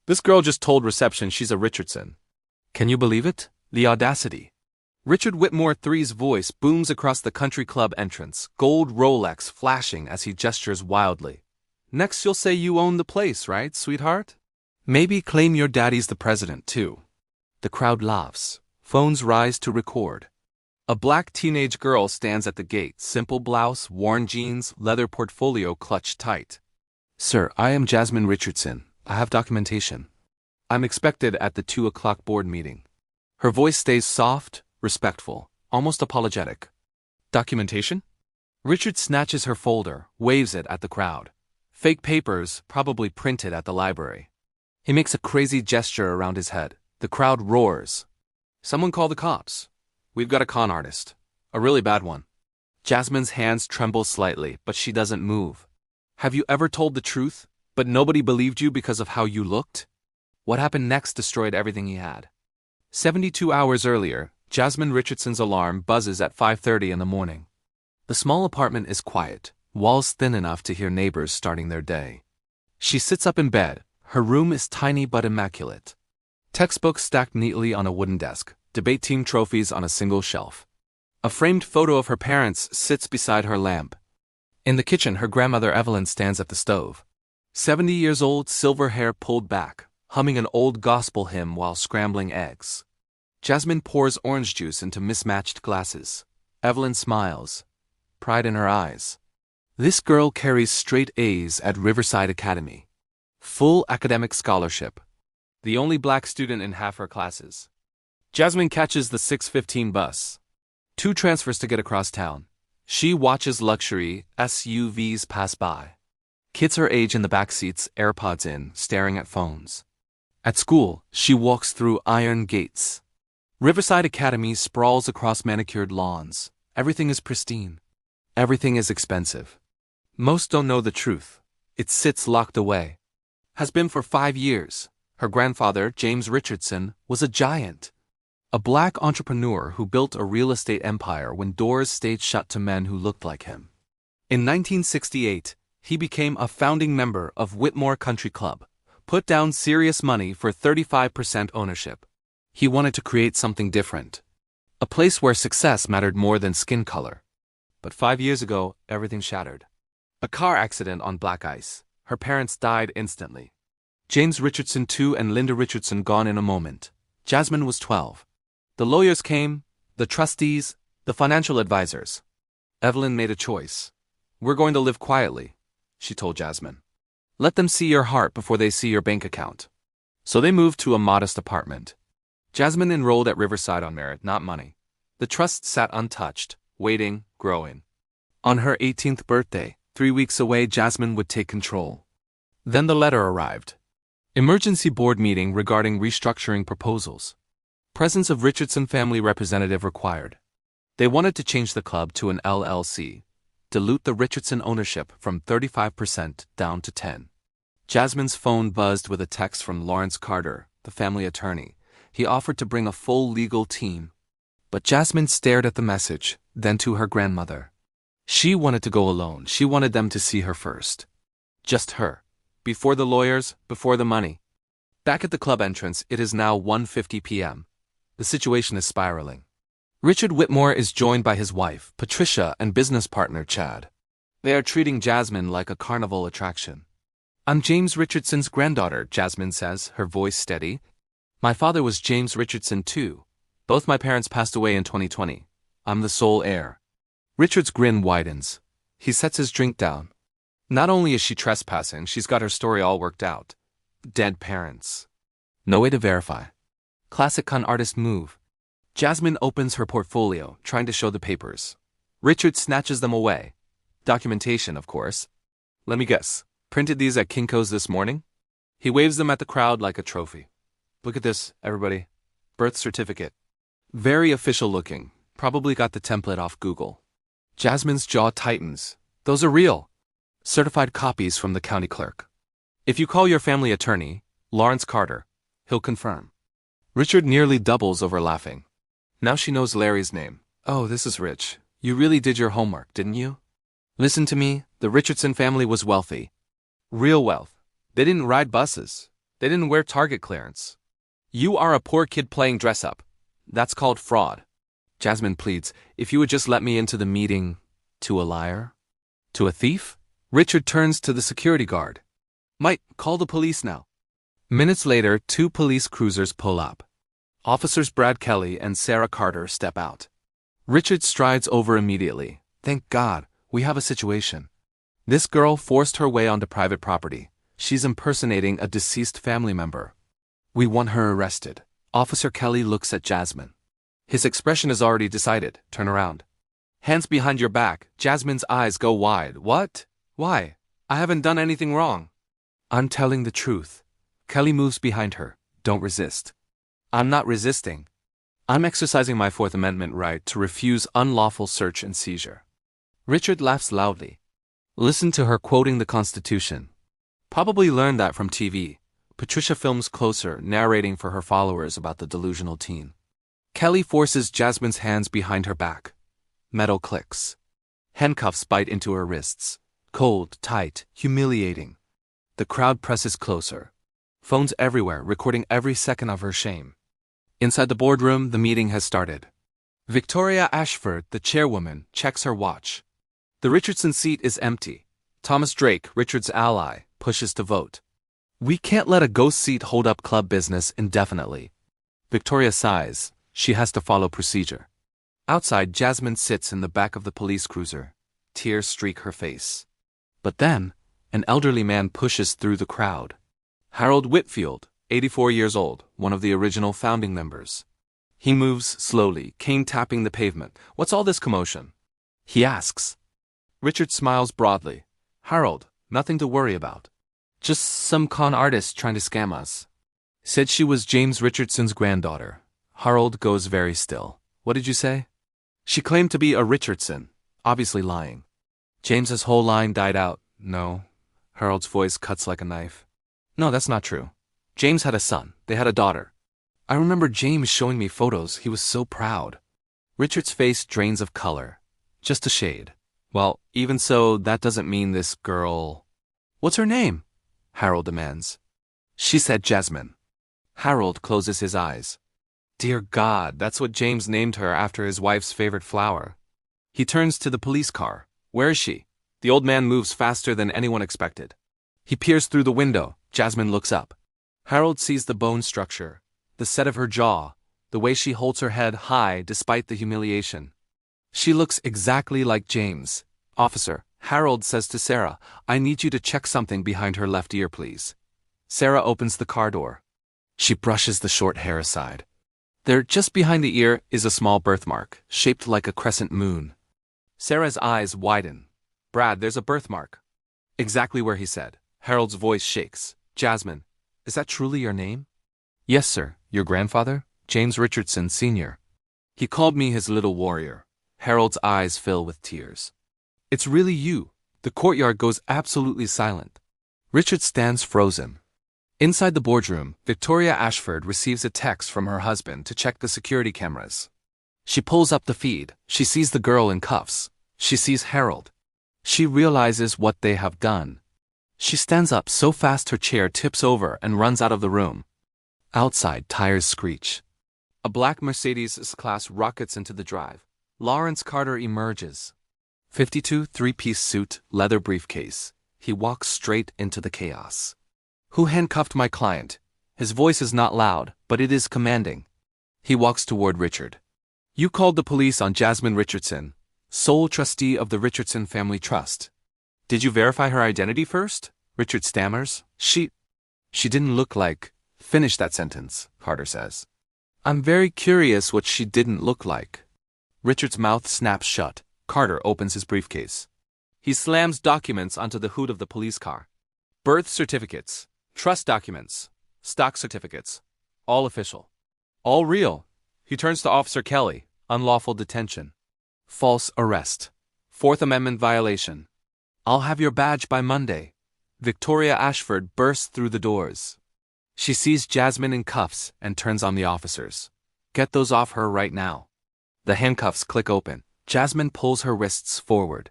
This girl just told reception she's a Richardson. Can you believe it? The audacity. Richard Whitmore III's voice booms across the country club entrance, gold Rolex flashing as he gestures wildly. Next you'll say you own the place, right, sweetheart? Maybe claim your daddy's the president, too. The crowd laughs. Phones rise to record. A black teenage girl stands at the gate, simple blouse, worn jeans, leather portfolio clutched tight. Sir, I am Jasmine Richardson. I have documentation. I'm expected at the 2 o'clock board meeting. Her voice stays soft, respectful, almost apologetic. Documentation? Richard snatches her folder, waves it at the crowd. Fake papers, probably printed at the library. He makes a crazy gesture around his head. The crowd roars. Someone call the cops. We've got a con artist. A really bad one. Jasmine's hands tremble slightly, but she doesn't move. Have you ever told the truth, but nobody believed you because of how you looked? What happened next destroyed everything he had. 72 hours earlier, Jasmine Richardson's alarm buzzes at 5:30 in the morning. The small apartment is quiet, walls thin enough to hear neighbors starting their day. She sits up in bed. Her room is tiny but immaculate. Textbooks stacked neatly on a wooden desk, debate team trophies on a single shelf. A framed photo of her parents sits beside her lamp. In the kitchen, her grandmother Evelyn stands at the stove. 70 years old, silver hair pulled back, humming an old gospel hymn while scrambling eggs. Jasmine pours orange juice into mismatched glasses. Evelyn smiles, pride in her eyes. This girl carries straight A's at Riverside Academy. Full academic scholarship. The only black student in half her classes. Jasmine catches the 6:15 bus. 2 transfers to get across town. She watches luxury SUVs pass by. Kids her age in the back seats, AirPods in, staring at phones. At school, she walks through iron gates. Riverside Academy sprawls across manicured lawns. Everything is pristine. Everything is expensive. Most don't know the truth. It sits locked away. Has been for 5 years. Her grandfather, James Richardson, was a giant. A black entrepreneur who built a real estate empire when doors stayed shut to men who looked like him. In 1968, he became a founding member of Whitmore Country Club, put down serious money for 35% ownership. He wanted to create something different. A place where success mattered more than skin color. But 5 years ago, everything shattered. A car accident on black ice. Her parents died instantly. James Richardson II and Linda Richardson gone in a moment. Jasmine was 12. The lawyers came, the trustees, the financial advisors. Evelyn made a choice. We're going to live quietly, she told Jasmine. Let them see your heart before they see your bank account. So they moved to a modest apartment. Jasmine enrolled at Riverside on merit, not money. The trust sat untouched, waiting, growing. On her 18th birthday, 3 weeks away, Jasmine would take control. Then the letter arrived. Emergency board meeting regarding restructuring proposals. Presence of Richardson family representative required. They wanted to change the club to an LLC, dilute the Richardson ownership from 35% down to 10%. Jasmine's phone buzzed with a text from Lawrence Carter, the family attorney. He offered to bring a full legal team. But Jasmine stared at the message, then to her grandmother. She wanted to go alone. She wanted them to see her first. Just her. Before the lawyers, before the money. Back at the club entrance, it is now 1:50 p.m. The situation is spiraling. Richard Whitmore is joined by his wife, Patricia, and business partner, Chad. They are treating Jasmine like a carnival attraction. I'm James Richardson's granddaughter, Jasmine says, her voice steady. My father was James Richardson too. Both my parents passed away in 2020. I'm the sole heir. Richard's grin widens. He sets his drink down. Not only is she trespassing, she's got her story all worked out. Dead parents. No way to verify. Classic con artist move. Jasmine opens her portfolio, trying to show the papers. Richard snatches them away. Documentation, of course. Let me guess. Printed these at Kinko's this morning? He waves them at the crowd like a trophy. Look at this, everybody. Birth certificate. Very official looking. Probably got the template off Google. Jasmine's jaw tightens. Those are real. Certified copies from the county clerk. If you call your family attorney, Lawrence Carter, he'll confirm. Richard nearly doubles over laughing. Now she knows Larry's name. Oh, this is rich. You really did your homework, didn't you? Listen to me, the Richardson family was wealthy. Real wealth. They didn't ride buses. They didn't wear Target clearance. You are a poor kid playing dress-up. That's called fraud. Jasmine pleads, if you would just let me into the meeting. To a liar? To a thief? Richard turns to the security guard. Might call the police now. Minutes later, 2 police cruisers pull up. Officers Brad Kelly and Sarah Carter step out. Richard strides over immediately. Thank God, we have a situation. This girl forced her way onto private property. She's impersonating a deceased family member. We want her arrested. Officer Kelly looks at Jasmine. His expression is already decided. Turn around. Hands behind your back. Jasmine's eyes go wide. What? Why? I haven't done anything wrong. I'm telling the truth. Kelly moves behind her. Don't resist. I'm not resisting. I'm exercising my Fourth Amendment right to refuse unlawful search and seizure. Richard laughs loudly. Listen to her quoting the Constitution. Probably learned that from TV. Patricia films closer, narrating for her followers about the delusional teen. Kelly forces Jasmine's hands behind her back. Metal clicks. Handcuffs bite into her wrists. Cold, tight, humiliating. The crowd presses closer. Phones everywhere, recording every second of her shame. Inside the boardroom, the meeting has started. Victoria Ashford, the chairwoman, checks her watch. The Richardson seat is empty. Thomas Drake, Richard's ally, pushes to vote. We can't let a ghost seat hold up club business indefinitely. Victoria sighs. She has to follow procedure. Outside, Jasmine sits in the back of the police cruiser. Tears streak her face. But then, an elderly man pushes through the crowd. Harold Whitfield, 84 years old, one of the original founding members. He moves slowly, cane tapping the pavement. What's all this commotion? He asks. Richard smiles broadly. Harold, nothing to worry about. Just some con artist trying to scam us. Said she was James Richardson's granddaughter. Harold goes very still. What did you say? She claimed to be a Richardson, obviously lying. James's whole line died out. No. Harold's voice cuts like a knife. No, that's not true. James had a son. They had a daughter. I remember James showing me photos. He was so proud. Richard's face drains of color. Just a shade. Well, even so, that doesn't mean this girl... What's her name? Harold demands. She said Jasmine. Harold closes his eyes. Dear God, that's what James named her after his wife's favorite flower. He turns to the police car. Where is she? The old man moves faster than anyone expected. He peers through the window. Jasmine looks up. Harold sees the bone structure, the set of her jaw, the way she holds her head high despite the humiliation. She looks exactly like James. Officer, Harold says to Sarah, I need you to check something behind her left ear, please. Sarah opens the car door. She brushes the short hair aside. There, just behind the ear, is a small birthmark, shaped like a crescent moon. Sarah's eyes widen. Brad, there's a birthmark. Exactly where he said. Harold's voice shakes. Jasmine, is that truly your name? Yes, sir. Your grandfather? James Richardson, Sr. He called me his little warrior. Harold's eyes fill with tears. It's really you. The courtyard goes absolutely silent. Richard stands frozen. Inside the boardroom, Victoria Ashford receives a text from her husband to check the security cameras. She pulls up the feed. She sees the girl in cuffs. She sees Harold. She realizes what they have done. She stands up so fast her chair tips over and runs out of the room. Outside, tires screech. A black Mercedes S-Class rockets into the drive. Lawrence Carter emerges. 52, three-piece suit, leather briefcase. He walks straight into the chaos. Who handcuffed my client? His voice is not loud, but it is commanding. He walks toward Richard. You called the police on Jasmine Richardson, sole trustee of the Richardson Family Trust. Did you verify her identity first? Richard stammers. She didn't look like... Finish that sentence, Carter says. I'm very curious what she didn't look like. Richard's mouth snaps shut. Carter opens his briefcase. He slams documents onto the hood of the police car. Birth certificates, trust documents, stock certificates. All official. All real. He turns to Officer Kelly. Unlawful detention. False arrest. Fourth Amendment violation. I'll have your badge by Monday. Victoria Ashford bursts through the doors. She sees Jasmine in cuffs and turns on the officers. Get those off her right now. The handcuffs click open. Jasmine pulls her wrists forward.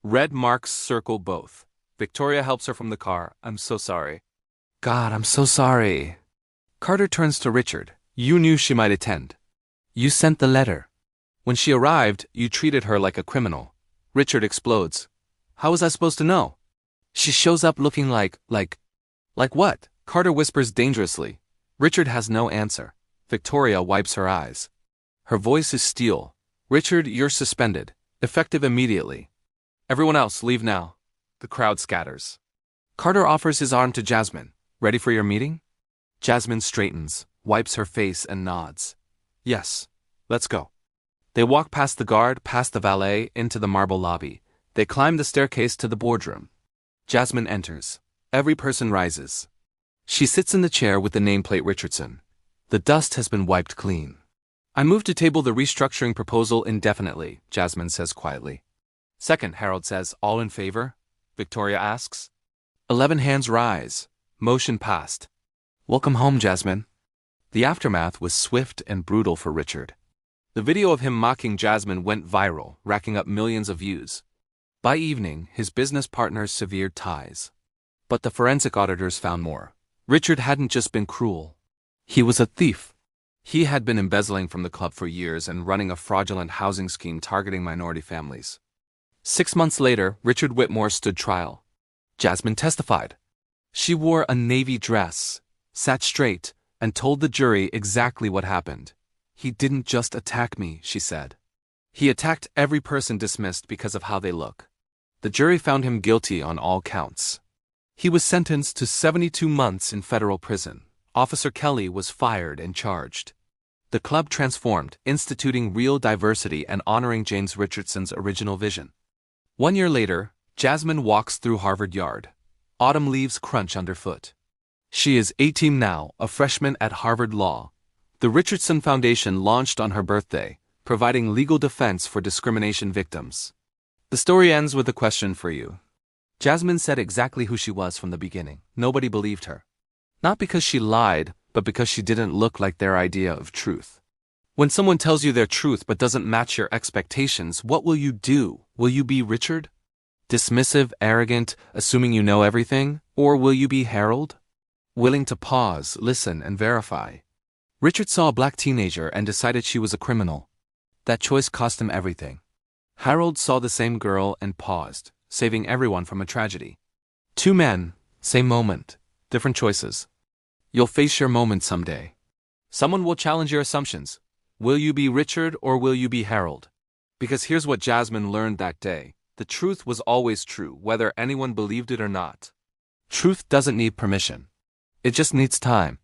Red marks circle both. Victoria helps her from the car. I'm so sorry. God, I'm so sorry. Carter turns to Richard. You knew she might attend. You sent the letter. When she arrived, you treated her like a criminal. Richard explodes. How was I supposed to know? She shows up looking like what? Carter whispers dangerously. Richard has no answer. Victoria wipes her eyes. Her voice is steel. Richard, you're suspended. Effective immediately. Everyone else, leave now. The crowd scatters. Carter offers his arm to Jasmine. Ready for your meeting? Jasmine straightens, wipes her face and nods. Yes, let's go. They walk past the guard, past the valet, into the marble lobby. They climb the staircase to the boardroom. Jasmine enters. Every person rises. She sits in the chair with the nameplate Richardson. The dust has been wiped clean. I move to table the restructuring proposal indefinitely, Jasmine says quietly. Second, Harold says, all in favor? Victoria asks. 11 hands rise. Motion passed. Welcome home, Jasmine. The aftermath was swift and brutal for Richard. The video of him mocking Jasmine went viral, racking up millions of views. By evening, his business partners severed ties. But the forensic auditors found more. Richard hadn't just been cruel. He was a thief. He had been embezzling from the club for years and running a fraudulent housing scheme targeting minority families. 6 months later, Richard Whitmore stood trial. Jasmine testified. She wore a navy dress, sat straight, and told the jury exactly what happened. He didn't just attack me, she said. He attacked every person dismissed because of how they look. The jury found him guilty on all counts. He was sentenced to 72 months in federal prison. Officer Kelly was fired and charged. The club transformed, instituting real diversity and honoring James Richardson's original vision. 1 year later, Jasmine walks through Harvard Yard. Autumn leaves crunch underfoot. She is 18 now, a freshman at Harvard Law. The Richardson Foundation launched on her birthday, providing legal defense for discrimination victims. The story ends with a question for you. Jasmine said exactly who she was from the beginning. Nobody believed her. Not because she lied, but because she didn't look like their idea of truth. When someone tells you their truth but doesn't match your expectations, what will you do? Will you be Richard? Dismissive, arrogant, assuming you know everything? Or will you be Harold? Willing to pause, listen, and verify. Richard saw a black teenager and decided she was a criminal. That choice cost him everything. Harold saw the same girl and paused, saving everyone from a tragedy. 2 men, same moment, different choices. You'll face your moment someday. Someone will challenge your assumptions. Will you be Richard or will you be Harold? Because here's what Jasmine learned that day. The truth was always true, whether anyone believed it or not. Truth doesn't need permission. It just needs time.